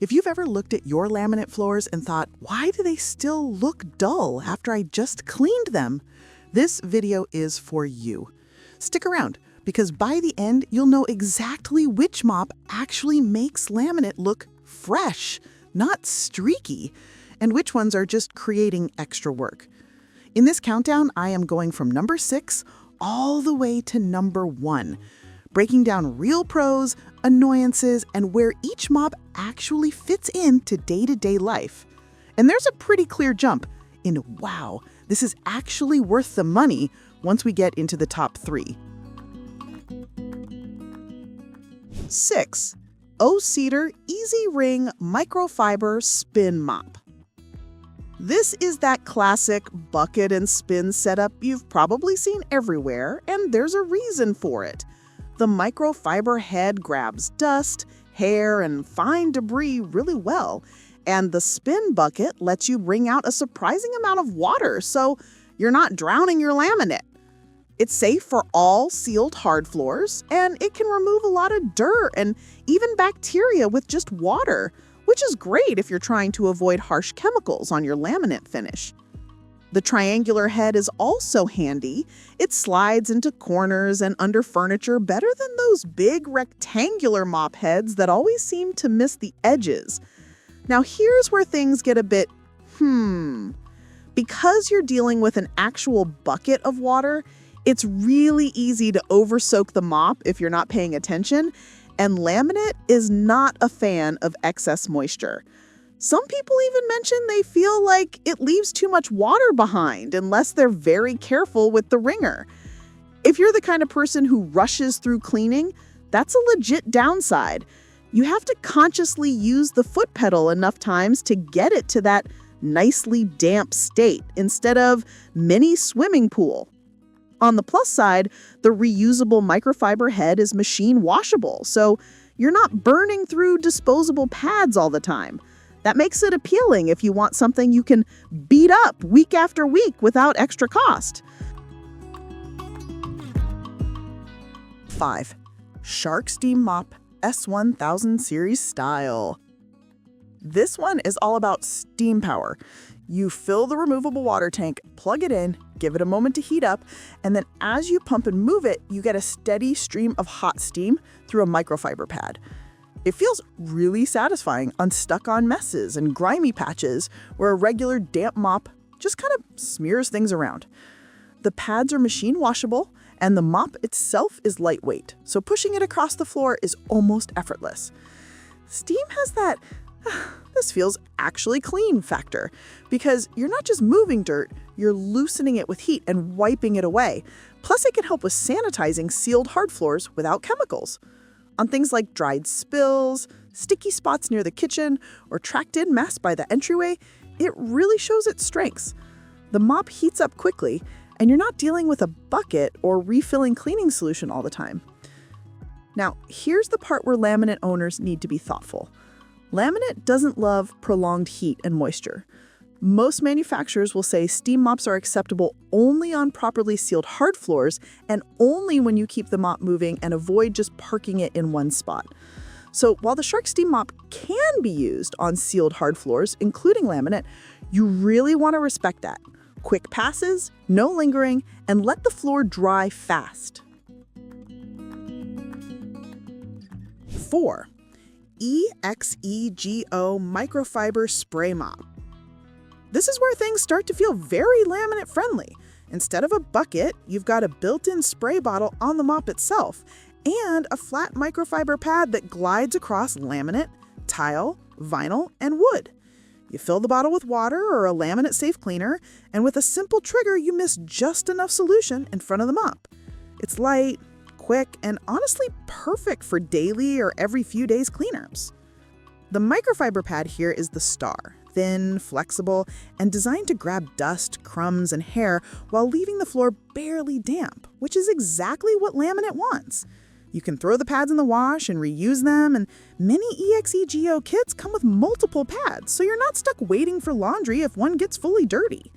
If you've ever looked at your laminate floors and thought, why do they still look dull after I just cleaned them? This video is for you. Stick around, because by the end, you'll know exactly which mop actually makes laminate look fresh, not streaky, and which ones are just creating extra work. In this countdown, I am going from number 6 all the way to number 1, breaking down real pros, annoyances, and where each mop actually fits into day-to-day life. And there's a pretty clear jump in, wow, this is actually worth the money once we get into the top 3. 6. O-Cedar EasyWring Microfiber Spin Mop. This is that classic bucket and spin setup you've probably seen everywhere, and there's a reason for it. The microfiber head grabs dust, hair, and fine debris really well, and the spin bucket lets you wring out a surprising amount of water so you're not drowning your laminate. It's safe for all sealed hard floors, and it can remove a lot of dirt and even bacteria with just water, which is great if you're trying to avoid harsh chemicals on your laminate finish. The triangular head is also handy. It slides into corners and under furniture better than those big rectangular mop heads that always seem to miss the edges. Now here's where things get a bit, Because you're dealing with an actual bucket of water, it's really easy to over-soak the mop if you're not paying attention, and laminate is not a fan of excess moisture. Some people even mention they feel like it leaves too much water behind unless they're very careful with the wringer. If you're the kind of person who rushes through cleaning, that's a legit downside. You have to consciously use the foot pedal enough times to get it to that nicely damp state instead of mini swimming pool. On the plus side, the reusable microfiber head is machine washable, so you're not burning through disposable pads all the time. That makes it appealing if you want something you can beat up week after week without extra cost. 5. Shark Steam Mop S1000 Series Style. This one is all about steam power. You fill the removable water tank, plug it in, give it a moment to heat up, and then as you pump and move it, you get a steady stream of hot steam through a microfiber pad. It feels really satisfying on stuck-on messes and grimy patches where a regular damp mop just kind of smears things around. The pads are machine washable, and the mop itself is lightweight, so pushing it across the floor is almost effortless. Steam has that this feels actually clean factor, because you're not just moving dirt, you're loosening it with heat and wiping it away. Plus, it can help with sanitizing sealed hard floors without chemicals. On things like dried spills, sticky spots near the kitchen, or tracked-in mess by the entryway, it really shows its strengths. The mop heats up quickly, and you're not dealing with a bucket or refilling cleaning solution all the time. Now, here's the part where laminate owners need to be thoughtful. Laminate doesn't love prolonged heat and moisture. Most manufacturers will say steam mops are acceptable only on properly sealed hard floors and only when you keep the mop moving and avoid just parking it in one spot. So while the Shark Steam Mop can be used on sealed hard floors, including laminate, you really want to respect that. Quick passes, no lingering, and let the floor dry fast. 4. EXEGO Microfiber Spray Mop. This is where things start to feel very laminate friendly. Instead of a bucket, you've got a built-in spray bottle on the mop itself and a flat microfiber pad that glides across laminate, tile, vinyl, and wood. You fill the bottle with water or a laminate safe cleaner, and with a simple trigger, you mist just enough solution in front of the mop. It's light, quick, and honestly perfect for daily or every few days cleanups. The microfiber pad here is the star, thin, flexible, and designed to grab dust, crumbs, and hair while leaving the floor barely damp, which is exactly what laminate wants. You can throw the pads in the wash and reuse them, and many EXEGO kits come with multiple pads, so you're not stuck waiting for laundry if one gets fully dirty.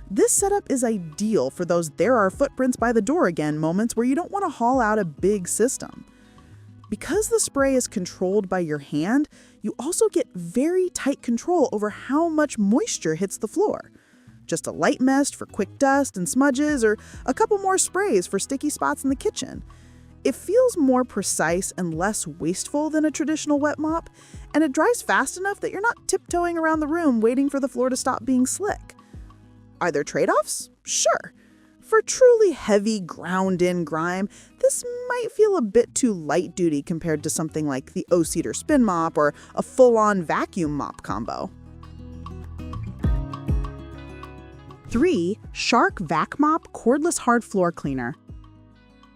This setup is ideal for those "there are footprints by the door again" moments where you don't want to haul out a big system. Because the spray is controlled by your hand, you also get very tight control over how much moisture hits the floor. Just a light mist for quick dust and smudges, or a couple more sprays for sticky spots in the kitchen. It feels more precise and less wasteful than a traditional wet mop, and it dries fast enough that you're not tiptoeing around the room waiting for the floor to stop being slick. Are there trade-offs? Sure. For truly heavy, ground-in grime, this might feel a bit too light-duty compared to something like the O-Cedar Spin Mop or a full-on vacuum mop combo. 3. Shark VACMOP Cordless Hard Floor Cleaner.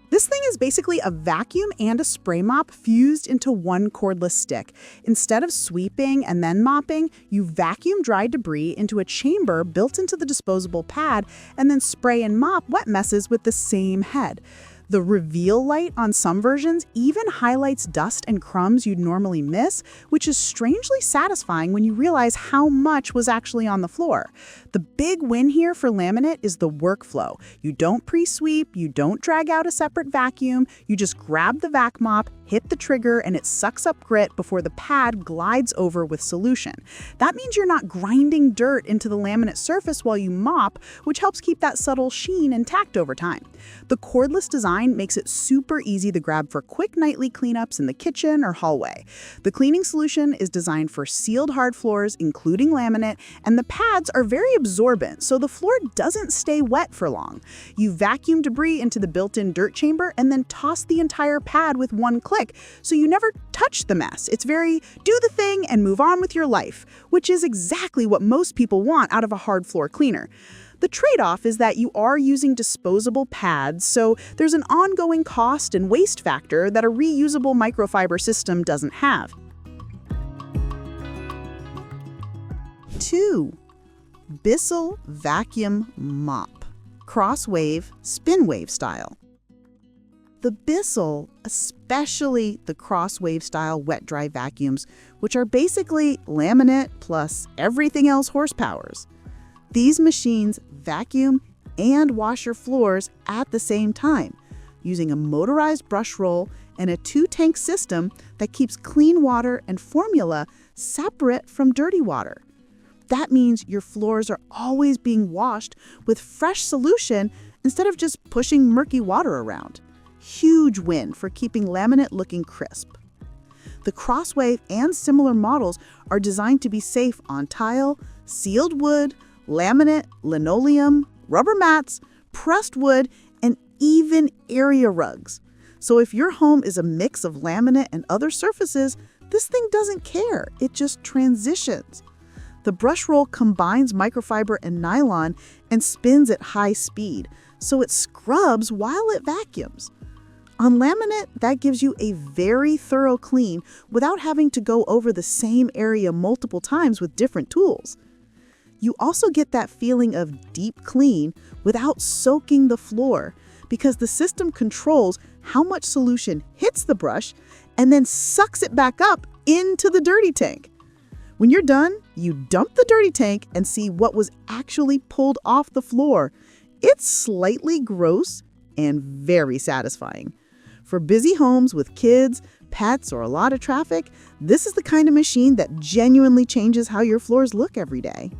This thing is basically a vacuum and a spray mop fused into one cordless stick. Instead of sweeping and then mopping, you vacuum dry debris into a chamber built into the disposable pad and then spray and mop wet messes with the same head. The reveal light on some versions even highlights dust and crumbs you'd normally miss, which is strangely satisfying when you realize how much was actually on the floor. The big win here for Laminate is the workflow. You don't pre-sweep, you don't drag out a separate vacuum, you just grab the vac mop, hit the trigger, and it sucks up grit before the pad glides over with solution. That means you're not grinding dirt into the laminate surface while you mop, which helps keep that subtle sheen intact over time. The cordless design makes it super easy to grab for quick nightly cleanups in the kitchen or hallway. The cleaning solution is designed for sealed hard floors, including laminate, and the pads are very absorbent, so the floor doesn't stay wet for long. You vacuum debris into the built-in dirt chamber and then toss the entire pad with one click, so you never touch the mess. It's very do the thing and move on with your life, which is exactly what most people want out of a hard floor cleaner. The trade-off is that you are using disposable pads, so there's an ongoing cost and waste factor that a reusable microfiber system doesn't have. 2. Bissell Vacuum Mop, CrossWave, SpinWave style. The Bissell, especially the CrossWave style wet-dry vacuums, which are basically laminate plus everything else horsepowers. These machines vacuum and wash your floors at the same time, using a motorized brush roll and a 2-tank system that keeps clean water and formula separate from dirty water. That means your floors are always being washed with fresh solution instead of just pushing murky water around. Huge win for keeping laminate looking crisp. The CrossWave and similar models are designed to be safe on tile, sealed wood, laminate, linoleum, rubber mats, pressed wood, and even area rugs. So if your home is a mix of laminate and other surfaces, this thing doesn't care. It just transitions. The brush roll combines microfiber and nylon and spins at high speed, so it scrubs while it vacuums. On laminate, that gives you a very thorough clean without having to go over the same area multiple times with different tools. You also get that feeling of deep clean without soaking the floor because the system controls how much solution hits the brush and then sucks it back up into the dirty tank. When you're done, you dump the dirty tank and see what was actually pulled off the floor. It's slightly gross and very satisfying. For busy homes with kids, pets, or a lot of traffic, this is the kind of machine that genuinely changes how your floors look every day.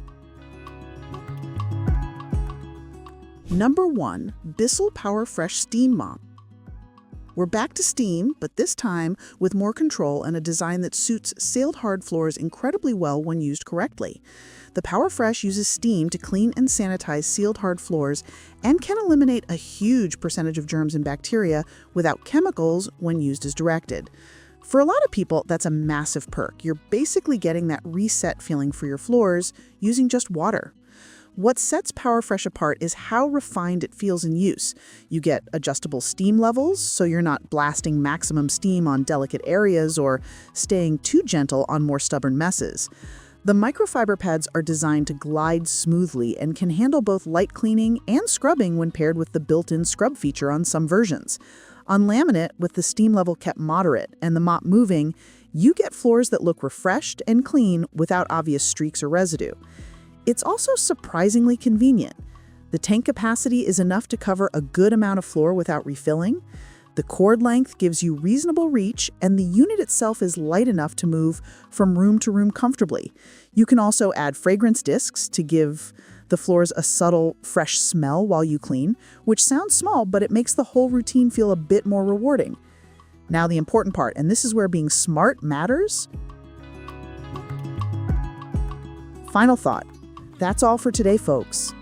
Number 1. Bissell PowerFresh Steam Mop. We're back to steam, but this time with more control and a design that suits sealed hard floors incredibly well when used correctly. The PowerFresh uses steam to clean and sanitize sealed hard floors and can eliminate a huge percentage of germs and bacteria without chemicals when used as directed. For a lot of people, that's a massive perk. You're basically getting that reset feeling for your floors using just water. What sets PowerFresh apart is how refined it feels in use. You get adjustable steam levels, so you're not blasting maximum steam on delicate areas or staying too gentle on more stubborn messes. The microfiber pads are designed to glide smoothly and can handle both light cleaning and scrubbing when paired with the built-in scrub feature on some versions. On laminate, with the steam level kept moderate and the mop moving, you get floors that look refreshed and clean without obvious streaks or residue. It's also surprisingly convenient. The tank capacity is enough to cover a good amount of floor without refilling. The cord length gives you reasonable reach, and the unit itself is light enough to move from room to room comfortably. You can also add fragrance discs to give the floors a subtle, fresh smell while you clean, which sounds small, but it makes the whole routine feel a bit more rewarding. Now the important part, and this is where being smart matters. Final thought. That's all for today, folks.